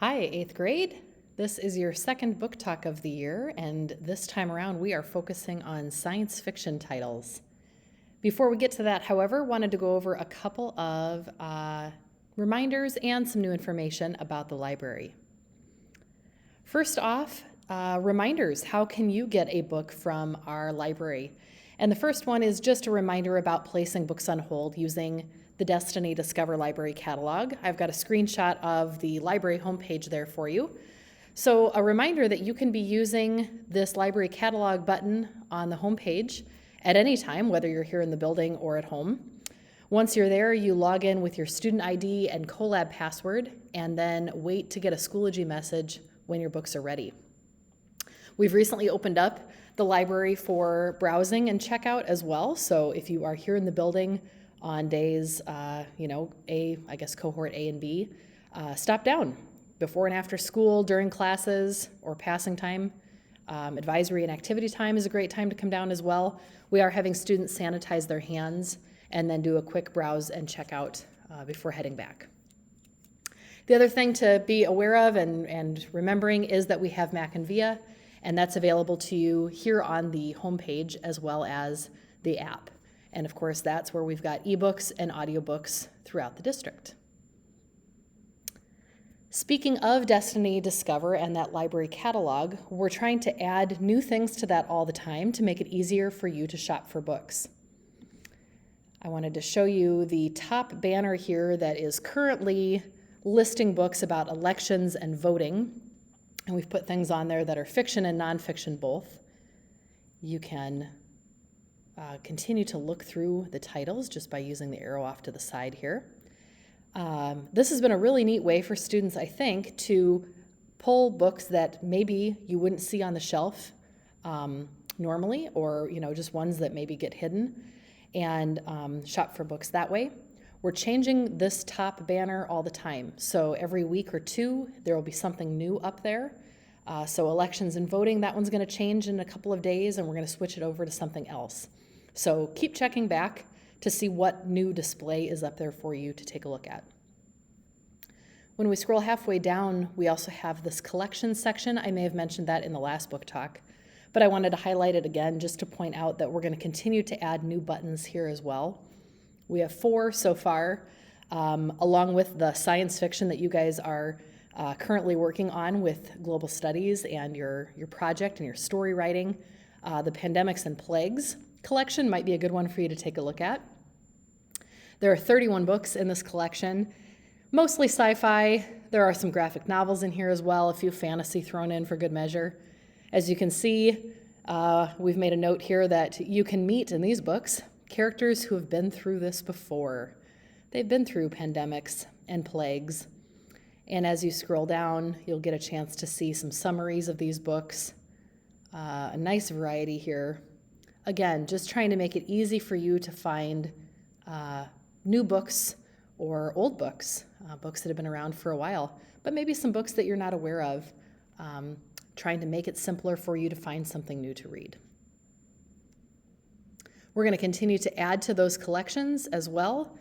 Hi, 8th grade. This is your second book talk of the year, and this time around we are focusing on science fiction titles. Before we get to that, however, wanted to go over a couple of reminders and some new information about the library. First off, reminders. How can you get a book from our library? And the first one is just a reminder about placing books on hold using the Destiny Discover Library catalog. I've got a screenshot of the library homepage there for you. So a reminder that you can be using this library catalog button on the homepage at any time, whether you're here in the building or at home. Once you're there, you log in with your student ID and Colab password, and then wait to get a Schoology message when your books are ready. We've recently opened up the library for browsing and checkout as well. So if you are here in the building on days, cohort A and B, stop down before and after school, during classes or passing time. Advisory and activity time is a great time to come down as well. We are having students sanitize their hands and then do a quick browse and check out before heading back. The other thing to be aware of and remembering is that we have Mac and Via, and that's available to you here on the homepage as well as the app. And of course, that's where we've got ebooks and audiobooks throughout the district. Speaking of Destiny Discover and that library catalog, we're trying to add new things to that all the time to make it easier for you to shop for books. I wanted to show you the top banner here that is currently listing books about elections and voting. And we've put things on there that are fiction and nonfiction both. You can continue to look through the titles just by using the arrow off to the side here. This has been a really neat way for students, I think, to pull books that maybe you wouldn't see on the shelf normally, or just ones that maybe get hidden, and shop for books that way. We're changing this top banner all the time. So every week or two, there will be something new up there. So elections and voting, that one's going to change in a couple of days, and we're going to switch it over to something else. So keep checking back to see what new display is up there for you to take a look at. When we scroll halfway down, we also have this collection section. I may have mentioned that in the last book talk, but I wanted to highlight it again just to point out that we're going to continue to add new buttons here as well. We have 4 so far, along with the science fiction that you guys are currently working on with global studies and your project and your story writing. The Pandemics and Plagues collection might be a good one for you to take a look at. There are 31 books in this collection, mostly sci-fi. There are some graphic novels in here as well, a few fantasy thrown in for good measure. As you can see, we've made a note here that you can meet in these books characters who have been through this before. They've been through pandemics and plagues. And as you scroll down, you'll get a chance to see some summaries of these books. A nice variety here. Again, just trying to make it easy for you to find new books or old books, books that have been around for a while, but maybe some books that you're not aware of, trying to make it simpler for you to find something new to read. We're going to continue to add to those collections as well,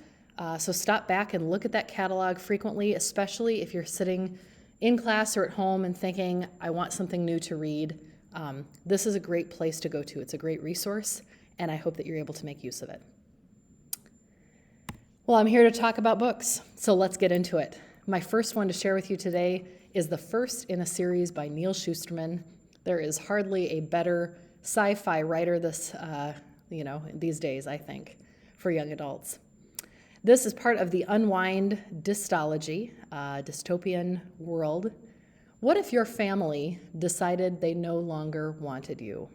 so stop back and look at that catalog frequently, especially if you're sitting in class or at home and thinking, I want something new to read. This is a great place to go to. It's a great resource, and I hope that you're able to make use of it. Well, I'm here to talk about books, so let's get into it. My first one to share with you today is the first in a series by Neal Shusterman. There is hardly a better sci-fi writer these days, I think, for young adults. This is part of the Unwind dystology, dystopian world. What if your family decided they no longer wanted you?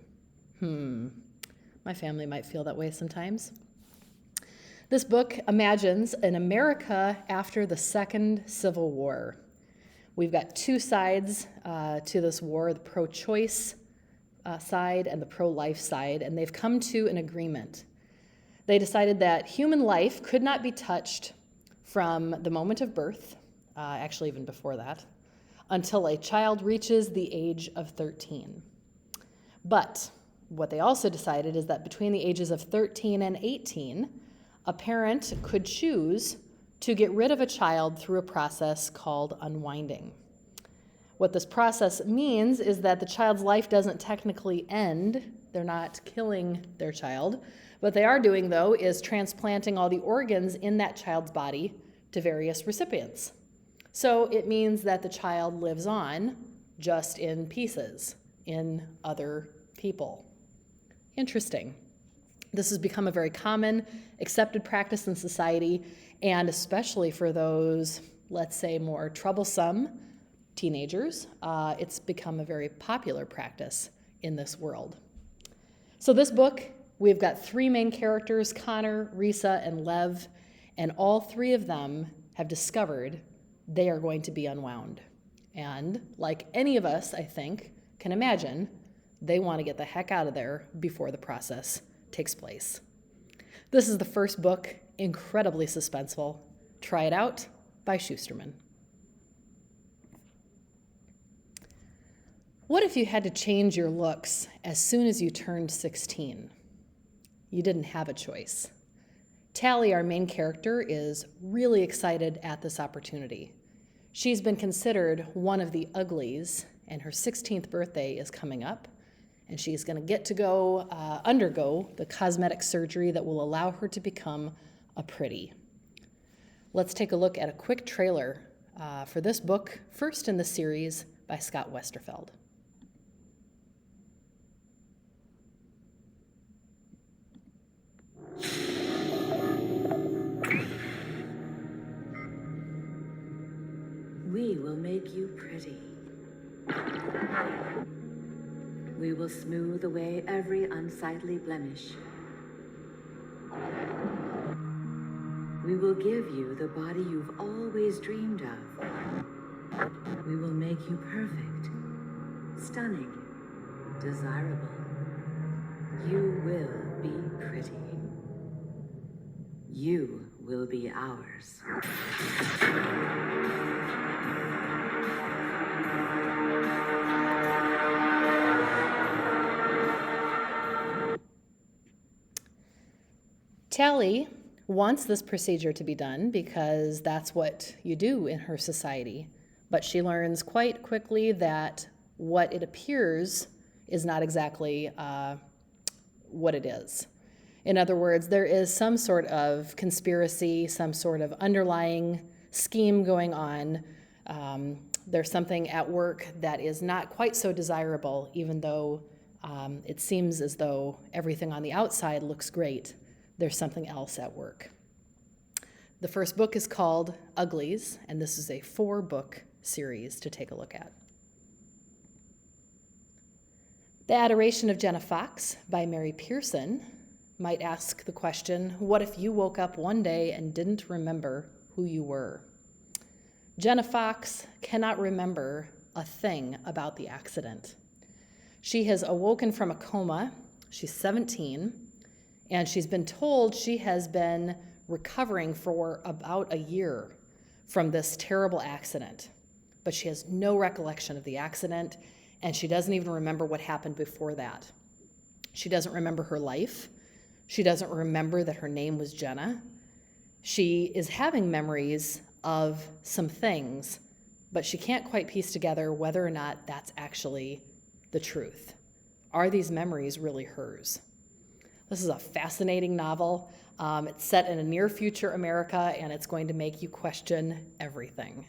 My family might feel that way sometimes. This book imagines an America after the Second Civil War. We've got 2 sides to this war, the pro-choice side and the pro-life side, and they've come to an agreement. They decided that human life could not be touched from the moment of birth, actually even before that, until a child reaches the age of 13. But what they also decided is that between the ages of 13 and 18, a parent could choose to get rid of a child through a process called unwinding. what this process means is that the child's life doesn't technically end. They're not killing their child. What they are doing, though, is transplanting all the organs in that child's body to various recipients. So it means that the child lives on, just in pieces, in other people. Interesting. This has become a very common, accepted practice in society, and especially for those, let's say, more troublesome teenagers, it's become a very popular practice in this world. So this book, we've got three main characters, Connor, Risa, and Lev, and all three of them have discovered they are going to be unwound. And like any of us, I think, can imagine, they want to get the heck out of there before the process takes place. This is the first book, incredibly suspenseful. Try It Out by Schusterman. What if you had to change your looks as soon as you turned 16? You didn't have a choice. Tally, our main character, is really excited at this opportunity. She's been considered one of the uglies, and her 16th birthday is coming up, and she's going to get to go undergo the cosmetic surgery that will allow her to become a pretty. Let's take a look at a quick trailer for this book, first in the series by Scott Westerfeld. We will make you pretty. We will smooth away every unsightly blemish. We will give you the body you've always dreamed of. We will make you perfect, stunning, desirable. You will be pretty. You will be ours. Tally wants this procedure to be done because that's what you do in her society, but she learns quite quickly that what it appears is not exactly what it is. In other words, there is some sort of conspiracy, some sort of underlying scheme going on. There's something at work that is not quite so desirable, even though it seems as though everything on the outside looks great. There's something else at work. The first book is called Uglies, and this is a 4-book series to take a look at. The Adoration of Jenna Fox by Mary Pearson might ask the question, what if you woke up one day and didn't remember who you were? Jenna Fox cannot remember a thing about the accident. She has awoken from a coma. She's 17, and she's been told she has been recovering for about a year from this terrible accident. But she has no recollection of the accident, and she doesn't even remember what happened before that. She doesn't remember her life. She doesn't remember that her name was Jenna. She is having memories of some things, but she can't quite piece together whether or not that's actually the truth. Are these memories really hers? This is a fascinating novel. It's set in a near future America, and it's going to make you question everything.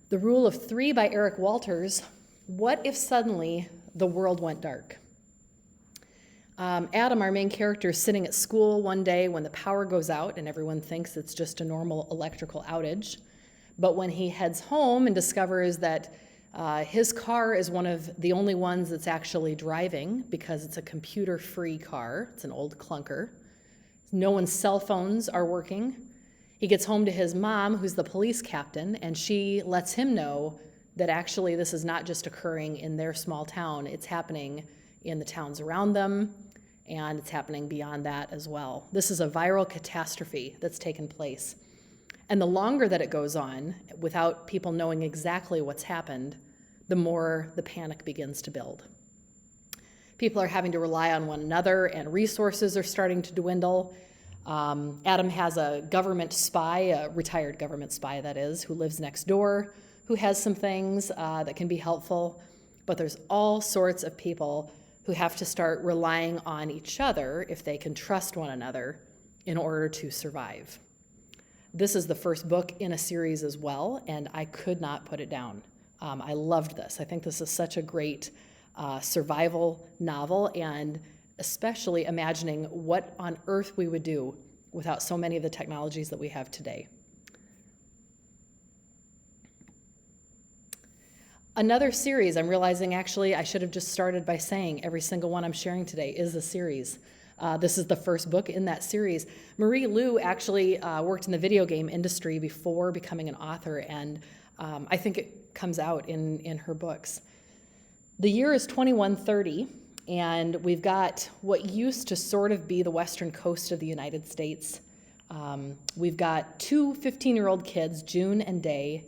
The Rule of Three by Eric Walters. What if suddenly the world went dark? Adam, our main character, is sitting at school one day when the power goes out and everyone thinks it's just a normal electrical outage. But when he heads home and discovers that his car is one of the only ones that's actually driving because it's a computer-free car. It's an old clunker. No one's cell phones are working. He gets home to his mom, who's the police captain, and she lets him know that actually this is not just occurring in their small town. It's happening in the towns around them, and it's happening beyond that as well. This is a viral catastrophe that's taken place. And the longer that it goes on, without people knowing exactly what's happened, the more the panic begins to build. People are having to rely on one another, and resources are starting to dwindle. Adam has a government spy, a retired government spy that is, who lives next door, who has some things that can be helpful. But there's all sorts of people who have to start relying on each other if they can trust one another in order to survive. This is the first book in a series as well, and I could not put it down. I loved this. I think this is such a great survival novel, and especially imagining what on earth we would do without so many of the technologies that we have today. Another series, I'm realizing actually I should have just started by saying every single one I'm sharing today is a series. This is the first book in that series. Marie Lu actually worked in the video game industry before becoming an author, and I think it comes out in her books. The year is 2130, and we've got what used to sort of be the western coast of the United States. We've got two 15-year-old kids, June and Day.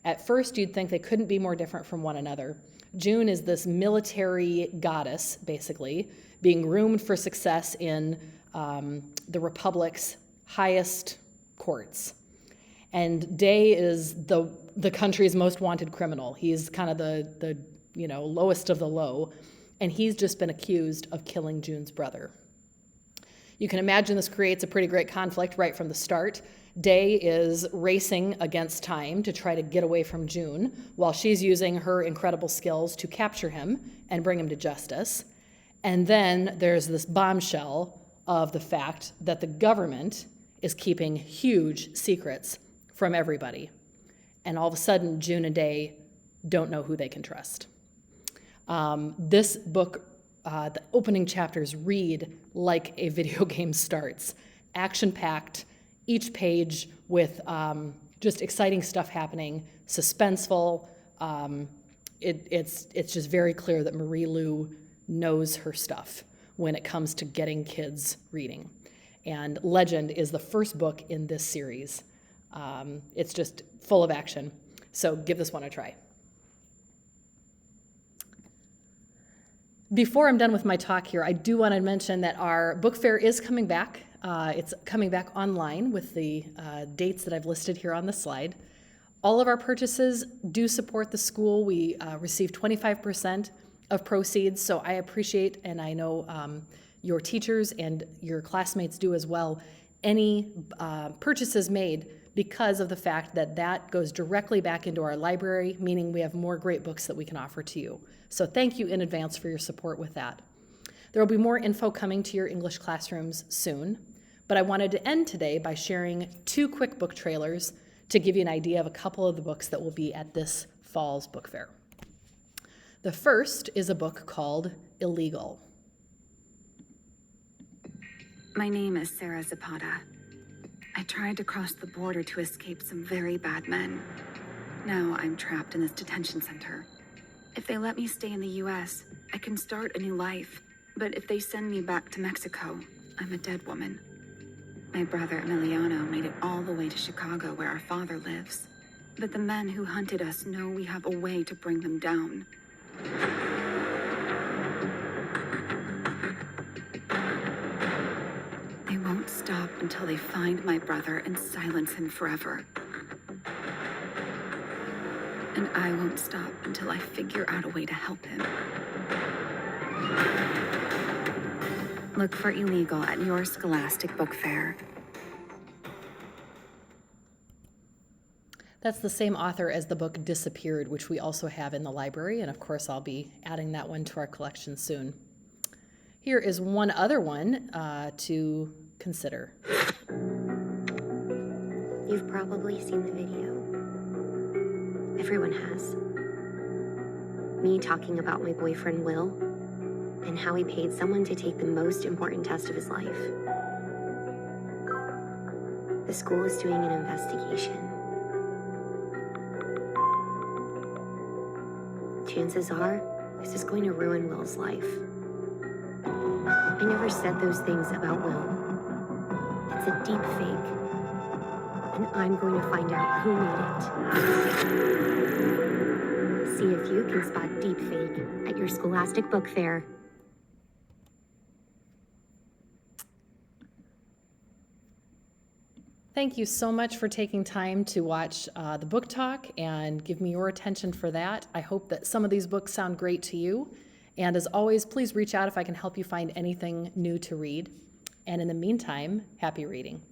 At first, you'd think they couldn't be more different from one another. June is this military goddess, basically, being groomed for success in the Republic's highest courts. And Day is the country's most wanted criminal. He's kind of the lowest of the low, and he's just been accused of killing June's brother. You can imagine this creates a pretty great conflict right from the start. Day is racing against time to try to get away from June, while she's using her incredible skills to capture him and bring him to justice. And then there's this bombshell of the fact that the government is keeping huge secrets from everybody. And all of a sudden, June and Day don't know who they can trust. This book, the opening chapters read like a video game starts, action-packed, each page with just exciting stuff happening, suspenseful. It's just very clear that Marie Lu knows her stuff when it comes to getting kids reading. And Legend is the first book in this series. It's just full of action. So give this one a try. Before I'm done with my talk here, I do want to mention that our book fair is coming back. It's coming back online with the dates that I've listed here on the slide. All of our purchases do support the school. We receive 25% of proceeds, so I appreciate, and I know your teachers and your classmates do as well, any purchases made because of the fact that that goes directly back into our library, meaning we have more great books that we can offer to you. So thank you in advance for your support with that. There will be more info coming to your English classrooms soon, but I wanted to end today by sharing two quick book trailers to give you an idea of a couple of the books that will be at this fall's book fair. The first is a book called Illegal. My name is Sarah Zapata. I tried to cross the border to escape some very bad men. Now I'm trapped in this detention center. If they let me stay in the US, I can start a new life. But if they send me back to Mexico, I'm a dead woman. My brother Emiliano made it all the way to Chicago, where our father lives. But the men who hunted us know we have a way to bring them down. They won't stop until they find my brother and silence him forever. And I won't stop until I figure out a way to help him. Look for Illegal at your Scholastic Book Fair. That's the same author as the book Disappeared, which we also have in the library, and of course I'll be adding that one to our collection soon. Here is one other one to consider. You've probably seen the video. Everyone has. Me talking about my boyfriend Will and how he paid someone to take the most important test of his life. The school is doing an investigation. Chances are, this is going to ruin Will's life. I never said those things about Will. It's a deep fake. And I'm going to find out who made it. See if you can spot deepfake at your Scholastic Book Fair. Thank you so much for taking time to watch the book talk and give me your attention for that. I hope that some of these books sound great to you. And as always, please reach out if I can help you find anything new to read. And in the meantime, happy reading.